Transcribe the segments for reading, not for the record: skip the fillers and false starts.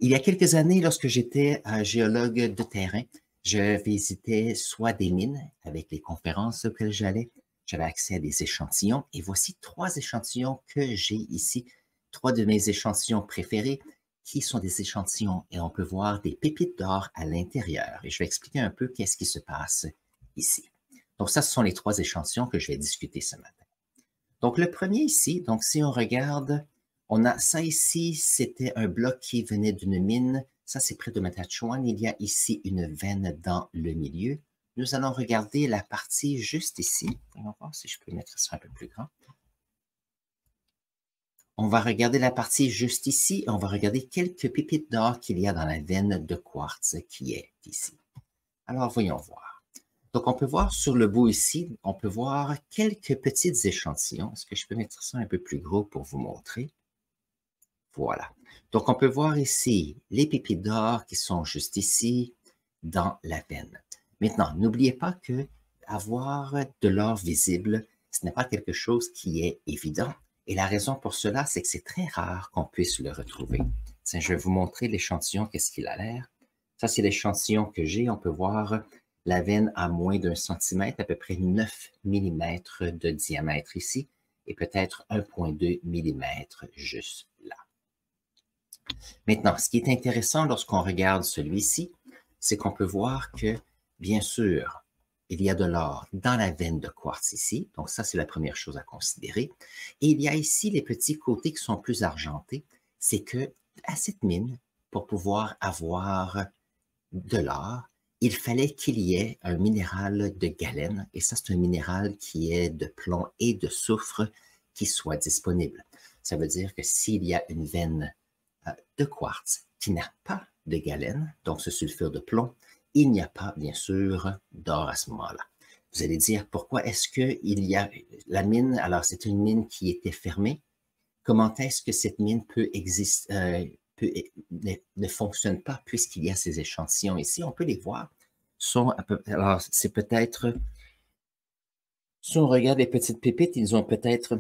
Il y a quelques années, lorsque j'étais géologue de terrain, je visitais soit des mines avec les conférences auxquelles j'allais, j'avais accès à des échantillons et voici 3 échantillons que j'ai ici, 3 de mes échantillons préférés qui sont des échantillons et on peut voir des pépites d'or à l'intérieur et je vais expliquer un peu qu'est-ce qui se passe ici. Donc ça, ce sont les 3 échantillons que je vais discuter ce matin. Donc le premier ici, donc si on regarde, on a ça ici, c'était un bloc qui venait d'une mine. Ça, c'est près de Matachuan. Il y a ici une veine dans le milieu. Nous allons regarder la partie juste ici. Voyons voir si je peux mettre ça un peu plus grand. On va regarder la partie juste ici et on va regarder quelques pépites d'or qu'il y a dans la veine de quartz qui est ici. Alors, voyons voir. Donc, on peut voir sur le bout ici, on peut voir quelques petits échantillons. Est-ce que je peux mettre ça un peu plus gros pour vous montrer? Voilà. Donc, on peut voir ici les pépites d'or qui sont juste ici dans la veine. Maintenant, n'oubliez pas que avoir de l'or visible, ce n'est pas quelque chose qui est évident. Et la raison pour cela, c'est que c'est très rare qu'on puisse le retrouver. Tiens, je vais vous montrer l'échantillon, qu'est-ce qu'il a l'air. Ça, c'est l'échantillon que j'ai. On peut voir la veine à moins d'1 centimètre, à peu près 9 mm de diamètre ici, et peut-être 1,2 mm juste là. Maintenant, ce qui est intéressant lorsqu'on regarde celui-ci, c'est qu'on peut voir que, bien sûr, il y a de l'or dans la veine de quartz ici. Donc ça, c'est la première chose à considérer. Et il y a ici les petits côtés qui sont plus argentés. C'est que à cette mine, pour pouvoir avoir de l'or, il fallait qu'il y ait un minéral de galène. Et ça, c'est un minéral qui est de plomb et de soufre qui soit disponible. Ça veut dire que s'il y a une veine de quartz qui n'a pas de galène, donc ce sulfure de plomb, il n'y a pas, bien sûr, d'or à ce moment-là. Vous allez dire, pourquoi est-ce qu'il y a la mine? Alors, c'est une mine qui était fermée. Comment est-ce que cette mine peut exister, ne fonctionne pas puisqu'il y a ces échantillons ici? On peut les voir. Alors, c'est peut-être, si on regarde les petites pépites, ils ont peut-être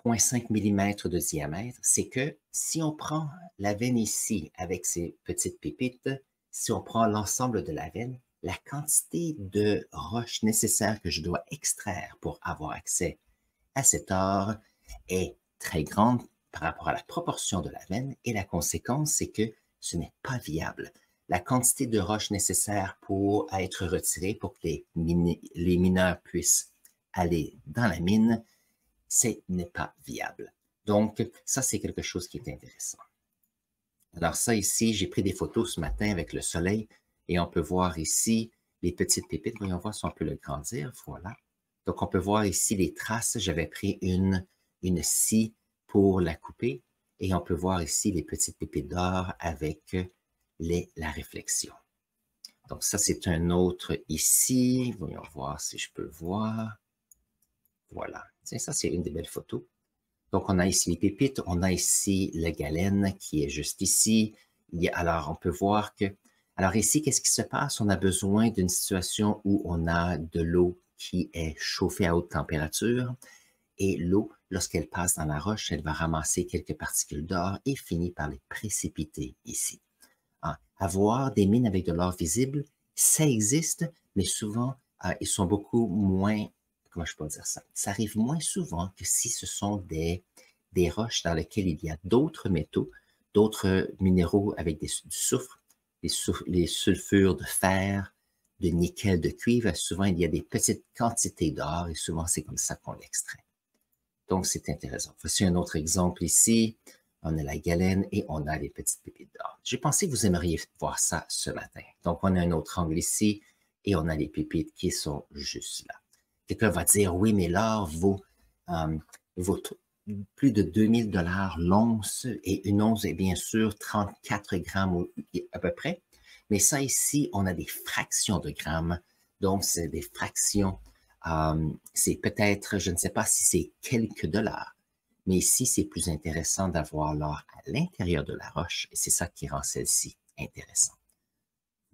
0,5 mm de diamètre. C'est que si on prend la veine ici avec ces petites pépites, si on prend l'ensemble de la veine, la quantité de roche nécessaire que je dois extraire pour avoir accès à cet or est très grande par rapport à la proportion de la veine et la conséquence, c'est que ce n'est pas viable. La quantité de roche nécessaire pour être retirée pour que les mineurs puissent aller dans la mine, ce n'est pas viable. Donc, ça, c'est quelque chose qui est intéressant. Alors ça ici, j'ai pris des photos ce matin avec le soleil et on peut voir ici les petites pépites. Voyons voir si on peut le grandir. Voilà. Donc, on peut voir ici les traces. J'avais pris une scie pour la couper et on peut voir ici les petites pépites d'or avec la réflexion. Donc, ça, c'est un autre ici. Voyons voir si je peux voir. Voilà. Tiens, ça, c'est une des belles photos. Donc, on a ici les pépites, on a ici le galène qui est juste ici. Alors, on peut voir que... Alors ici, qu'est-ce qui se passe? On a besoin d'une situation où on a de l'eau qui est chauffée à haute température. Et l'eau, lorsqu'elle passe dans la roche, elle va ramasser quelques particules d'or et finit par les précipiter ici. Avoir des mines avec de l'or visible, ça existe, mais souvent, ils sont beaucoup moins... Comment je peux dire ça? Ça arrive moins souvent que si ce sont des roches dans lesquelles il y a d'autres métaux, d'autres minéraux avec du soufre, les sulfures de fer, de nickel, de cuivre. Souvent, il y a des petites quantités d'or et souvent, c'est comme ça qu'on l'extrait. Donc, c'est intéressant. Voici un autre exemple ici. On a la galène et on a les petites pépites d'or. J'ai pensé que vous aimeriez voir ça ce matin. Donc, on a un autre angle ici et on a les pépites qui sont juste là. Quelqu'un va dire, oui, mais l'or vaut plus de 2000 $ l'once et une once est bien sûr 34 grammes à peu près. Mais ça ici, on a des fractions de grammes. Donc, c'est des fractions. C'est peut-être, je ne sais pas si c'est quelques dollars. Mais ici, c'est plus intéressant d'avoir l'or à l'intérieur de la roche et c'est ça qui rend celle-ci intéressante.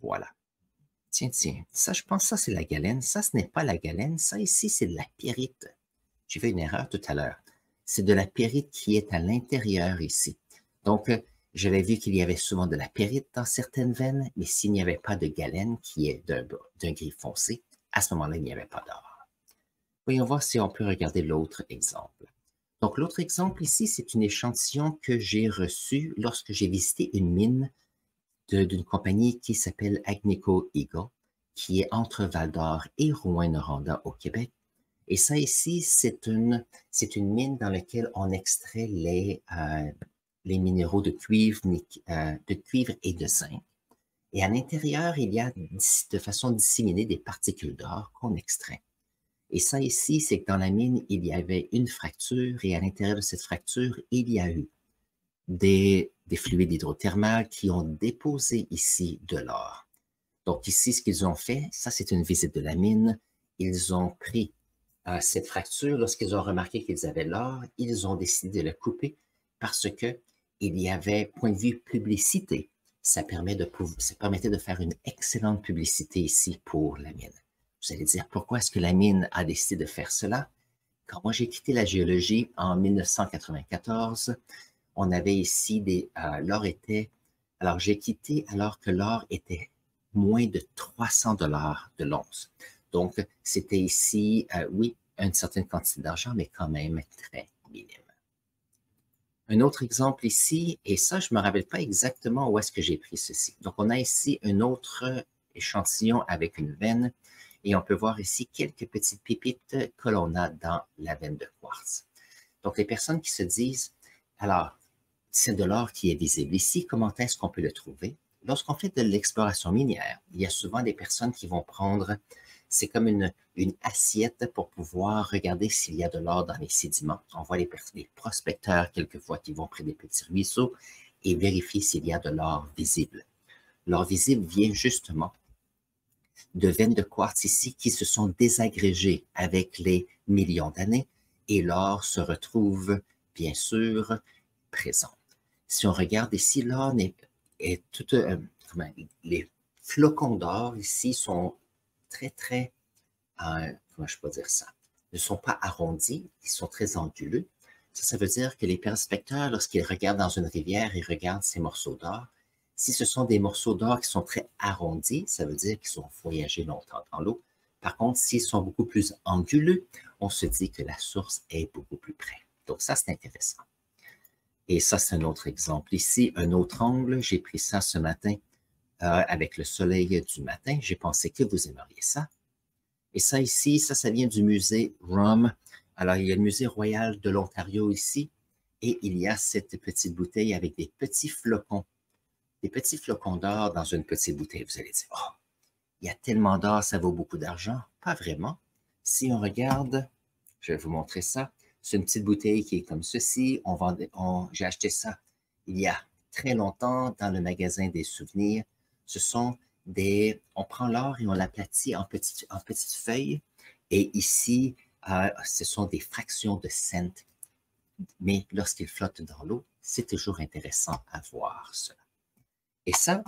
Voilà. Tiens, ça, je pense que ça, c'est la galène. Ça, ce n'est pas la galène. Ça, ici, c'est de la pyrite. J'ai fait une erreur tout à l'heure. C'est de la pyrite qui est à l'intérieur ici. Donc, J'avais vu qu'il y avait souvent de la pyrite dans certaines veines, mais s'il n'y avait pas de galène, qui est d'un gris foncé, à ce moment-là, il n'y avait pas d'or. Voyons voir si on peut regarder l'autre exemple. Donc, l'autre exemple ici, c'est un échantillon que j'ai reçu lorsque j'ai visité une mine d'une compagnie qui s'appelle Agnico Eagle, qui est entre Val-d'Or et Rouyn-Noranda au Québec. Et ça ici, c'est une mine dans laquelle on extrait les minéraux de cuivre et de zinc. Et à l'intérieur, il y a de façon disséminée des particules d'or qu'on extrait. Et ça ici, c'est que dans la mine, il y avait une fracture et à l'intérieur de cette fracture, il y a eu des fluides hydrothermales qui ont déposé ici de l'or. Donc ici, ce qu'ils ont fait, ça c'est une visite de la mine, ils ont pris cette fracture, lorsqu'ils ont remarqué qu'ils avaient l'or, ils ont décidé de la couper parce que il y avait, point de vue publicité, ça permettait de faire une excellente publicité ici pour la mine. Vous allez dire, pourquoi est-ce que la mine a décidé de faire cela? Quand moi j'ai quitté la géologie en 1994, on avait ici l'or était, alors j'ai quitté alors que l'or était moins de 300 $ de l'once. Donc, c'était ici, oui, une certaine quantité d'argent, mais quand même très minime. Un autre exemple ici, et ça, je ne me rappelle pas exactement où est-ce que j'ai pris ceci. Donc, on a ici un autre échantillon avec une veine, et on peut voir ici quelques petites pépites que l'on a dans la veine de quartz. Donc, les personnes qui se disent, alors, c'est de l'or qui est visible ici, comment est-ce qu'on peut le trouver? Lorsqu'on fait de l'exploration minière, il y a souvent des personnes qui vont prendre, c'est comme une assiette pour pouvoir regarder s'il y a de l'or dans les sédiments. On voit les prospecteurs quelquefois qui vont près des petits ruisseaux et vérifier s'il y a de l'or visible. L'or visible vient justement de veines de quartz ici qui se sont désagrégées avec les millions d'années et l'or se retrouve bien sûr présent. Si on regarde ici, l'or est tout, les flocons d'or ici sont très, comment je peux dire ça, ne sont pas arrondis, ils sont très anguleux. Ça veut dire que les prospecteurs, lorsqu'ils regardent dans une rivière, ils regardent ces morceaux d'or. Si ce sont des morceaux d'or qui sont très arrondis, ça veut dire qu'ils ont voyagé longtemps dans l'eau. Par contre, s'ils sont beaucoup plus anguleux, on se dit que la source est beaucoup plus près. Donc ça, c'est intéressant. Et ça, c'est un autre exemple. Ici, un autre angle. J'ai pris ça ce matin avec le soleil du matin. J'ai pensé que vous aimeriez ça. Et ça ici, ça vient du musée ROM. Alors, il y a le musée royal de l'Ontario ici. Et il y a cette petite bouteille avec des petits flocons d'or dans une petite bouteille. Vous allez dire, oh, il y a tellement d'or, ça vaut beaucoup d'argent. Pas vraiment. Si on regarde, je vais vous montrer ça. C'est une petite bouteille qui est comme ceci. J'ai acheté ça il y a très longtemps dans le magasin des souvenirs. Ce sont on prend l'or et on l'aplatit en petites feuilles. Et ici, ce sont des fractions de cents. Mais lorsqu'ils flottent dans l'eau, c'est toujours intéressant à voir cela. Et ça,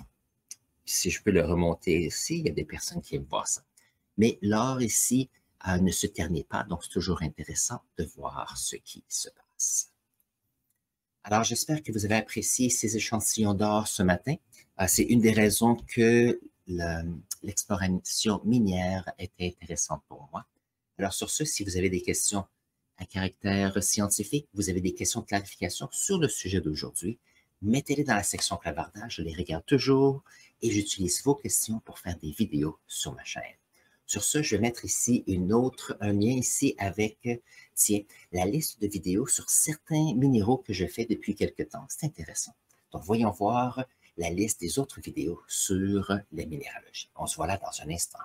si je peux le remonter ici, il y a des personnes qui aiment voir ça. Mais l'or ici ne se ternit pas, donc c'est toujours intéressant de voir ce qui se passe. Alors, j'espère que vous avez apprécié ces échantillons d'or ce matin. C'est une des raisons que l'exploration minière était intéressante pour moi. Alors, sur ce, si vous avez des questions à caractère scientifique, vous avez des questions de clarification sur le sujet d'aujourd'hui, mettez-les dans la section clavardage, je les regarde toujours et j'utilise vos questions pour faire des vidéos sur ma chaîne. Sur ce, je vais mettre ici un lien ici avec, tiens, la liste de vidéos sur certains minéraux que je fais depuis quelque temps. C'est intéressant. Donc, voyons voir la liste des autres vidéos sur la minéralogie. On se voit là dans un instant.